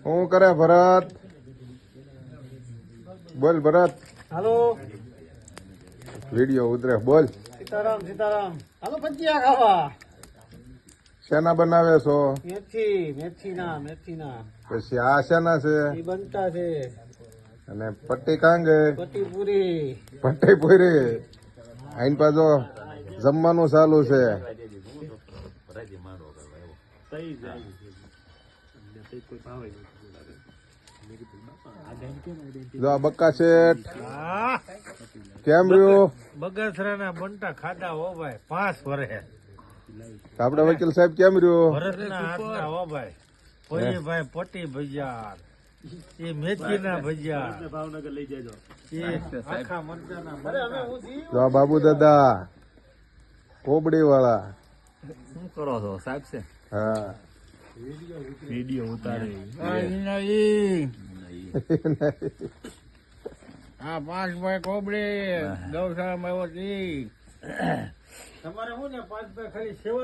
શું કરે ભરત? બોલ ભરત. હાલો, વિડીયો ઉતરે. બોલ. સીતારામ સીતારામ. હાલો ભજીયા ખાવા. શેના બનાવે છો? મેથીના પછી આ શેના છે? એ બનતા છે. અને પટ્ટી કાંગે? પટ્ટી પૂરી. પટ્ટી પૂરી. આઈન પાછો જમવાનું ચાલુ છે. જો આ બક્કા શેઠ કેમ રહ્યું? બગસરા ના બનતા ખાધા હો ભાઈ 5 વર્ષે. આપડે વકીલ સાહેબ કેમ રહ્યું? ભરતના હાથના હો ભાઈ. પછી ભાઈ પટ્ટી ભજીયા, એ મેથીના ભજીયા, ભાવનગર લઈ જજો. એ આખા મરચાના ભજીયા. જો આ બાબુ દાદા કોબડી વાળા. શું કરો છો સાહેબ? છે હા, વિડીયો ઉતારે. હા 5 ભાઈ કોબડી ગૌશાળામાં આવ્યો. તમારે શું ને 5 ભાઈ ખાલી સેવા